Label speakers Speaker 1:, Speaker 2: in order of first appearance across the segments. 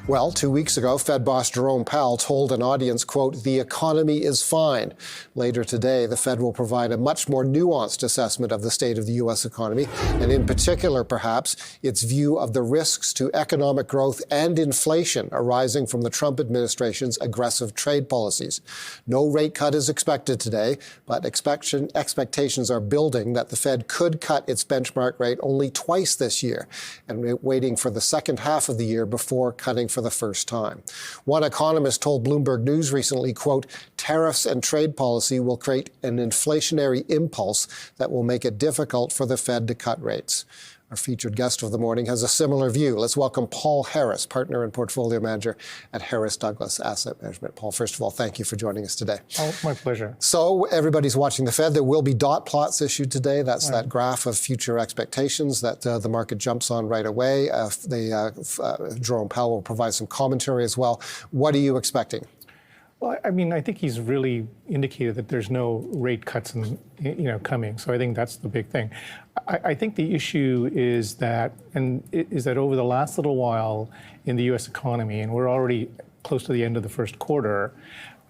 Speaker 1: Well, 2 weeks ago, Fed boss Jerome Powell told an audience, quote, "The economy is fine." Later today, the Fed will provide a much more nuanced assessment of the state of the U.S. economy, and in particular, perhaps, its view of the risks to economic growth and inflation arising from the Trump administration's aggressive trade policies. No rate cut is expected today, but expectations are building that the Fed could cut its benchmark rate only twice this year, and waiting for the second half of the year before cutting for the first time. One economist told Bloomberg News recently, quote, "Tariffs and trade policy will create an inflationary impulse that will make it difficult for the Fed to cut rates." Our featured guest of the morning has a similar view. Let's welcome Paul Harris, partner and portfolio manager at Harris Douglas Asset Management. Paul, first of all, thank you for joining us today.
Speaker 2: Oh, my pleasure.
Speaker 1: So everybody's watching the Fed. There will be dot plots issued today. That's that graph of future expectations that the market jumps on right away. Jerome Powell will provide some commentary as well. What are you expecting?
Speaker 2: Well, I mean, I think he's really indicated that there's no rate cuts coming. So I think that's the big thing. I think the issue is that over the last little while in the U.S. economy, and we're already close to the end of the first quarter,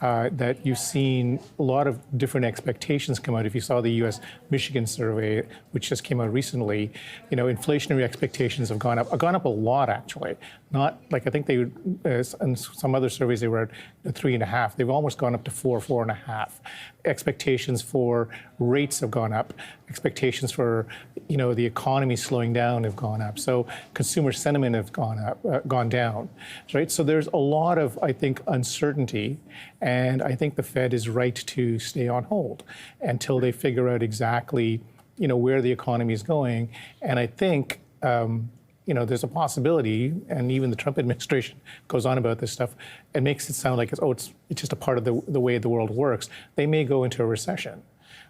Speaker 2: that you've seen a lot of different expectations come out. If you saw the U.S. Michigan survey, which just came out recently, inflationary expectations have gone up a lot, actually. Not like, I think in some other surveys, they were at 3.5. They've almost gone up to 4.5. Expectations for rates have gone up. Expectations for, the economy slowing down have gone up. So consumer sentiment have gone down, right? So there's a lot of, I think, uncertainty. And I think the Fed is right to stay on hold until they figure out exactly, where the economy is going. And I think, there's a possibility, and even the Trump administration goes on about this stuff and makes it sound like it's just a part of the way the world works. They may go into a recession,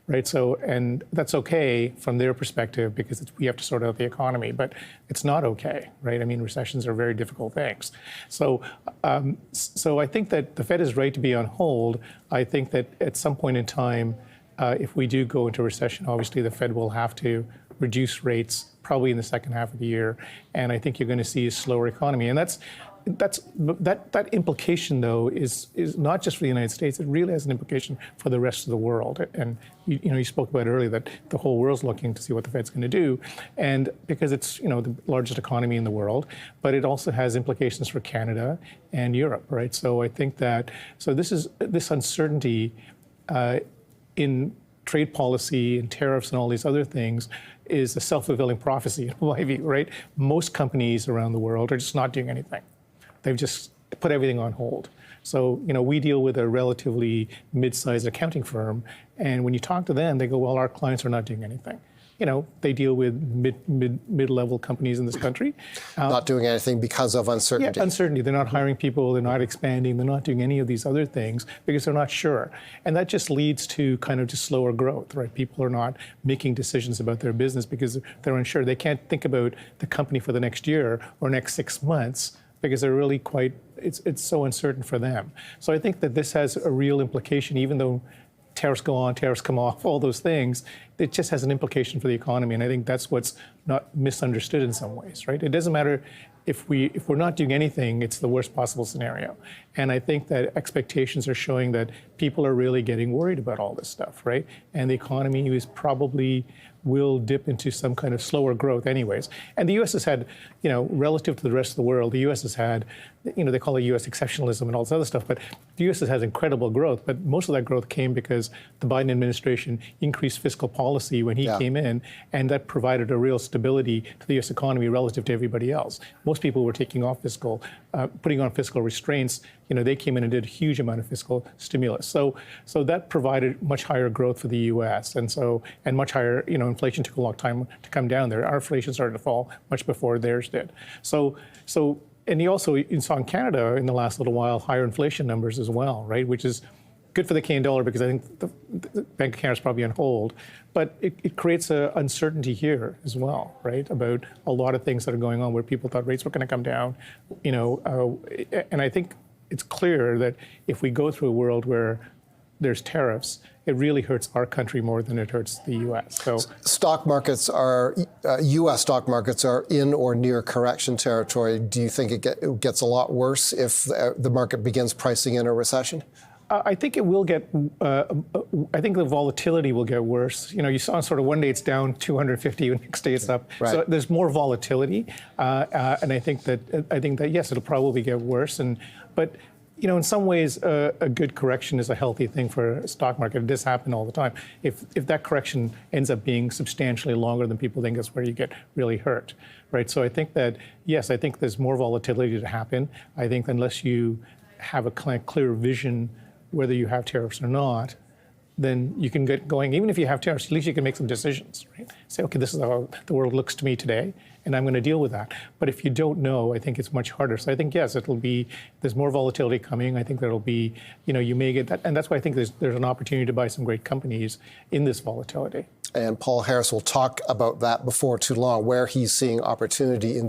Speaker 2: right? So, and that's okay from their perspective because we have to sort out the economy, but it's not okay, right? I mean, recessions are very difficult things. So, so I think that the Fed is right to be on hold. I think that at some point in time, if we do go into recession, obviously the Fed will have to reduce rates probably in the second half of the year, and I think you're going to see a slower economy. And that implication, though, is not just for the United States. It really has an implication for the rest of the world. And you spoke about earlier that the whole world's looking to see what the Fed's going to do, and because it's the largest economy in the world, but it also has implications for Canada and Europe, right? So I think that this uncertainty in trade policy and tariffs and all these other things is a self-fulfilling prophecy, in my view, right? Most companies around the world are just not doing anything. They've just put everything on hold. So, we deal with a relatively mid-sized accounting firm, and when you talk to them, they go, well, our clients are not doing anything. They deal with mid-level companies in this country.
Speaker 1: Not doing anything because of uncertainty.
Speaker 2: Yeah, uncertainty. They're not hiring people. They're not expanding. They're not doing any of these other things because they're not sure. And that just leads to kind of just slower growth, right? People are not making decisions about their business because they're unsure. They can't think about the company for the next year or next 6 months because they're really it's so uncertain for them. So I think that this has a real implication, even though tariffs go on, tariffs come off, all those things, it just has an implication for the economy. And I think that's what's not misunderstood in some ways, right? It doesn't matter if we're not doing anything, it's the worst possible scenario. And I think that expectations are showing that people are really getting worried about all this stuff, right? And the economy is probably will dip into some kind of slower growth anyways. And the U.S. has had, relative to the rest of the world, the U.S. has had, they call it U.S. exceptionalism and all this other stuff, but the U.S. has had incredible growth. But most of that growth came because the Biden administration increased fiscal policy when he came in, and that provided a real stability to the U.S. economy relative to everybody else. Most people were putting on fiscal restraints. They came in and did a huge amount of fiscal stimulus. So that provided much higher growth for the U.S. and much higher, inflation took a long time to come down there. Our inflation started to fall much before theirs did. And you also saw in Canada in the last little while higher inflation numbers as well, right? Which is good for the Canadian dollar because I think the Bank of Canada is probably on hold. But it creates an uncertainty here as well, right? About a lot of things that are going on where people thought rates were going to come down, and I think it's clear that if we go through a world where there's tariffs it really hurts our country more than it hurts the U.S. So
Speaker 1: stock markets are, U.S. stock markets are in or near correction territory. Do you think it gets a lot worse if the market begins pricing in a recession?
Speaker 2: I think it will get. I think the volatility will get worse. You know, you saw sort of one day it's down 250, and next day it's up.
Speaker 1: Right.
Speaker 2: So there's more volatility, and I think that yes, it'll probably get worse. But you know, in some ways, a good correction is a healthy thing for a stock market. It does happen all the time. If that correction ends up being substantially longer than people think, that's where you get really hurt, right? So I think that yes, I think there's more volatility to happen. I think unless you have a clear vision whether you have tariffs or not, then you can get going. Even if you have tariffs, at least you can make some decisions, right? Say, okay, this is how the world looks to me today, and I'm going to deal with that. But if you don't know, I think it's much harder. So I think, yes, there's more volatility coming. I think there'll be, you know, you may get that. And that's why I think there's an opportunity to buy some great companies in this volatility.
Speaker 1: And Paul Harris will talk about that before too long, where he's seeing opportunity in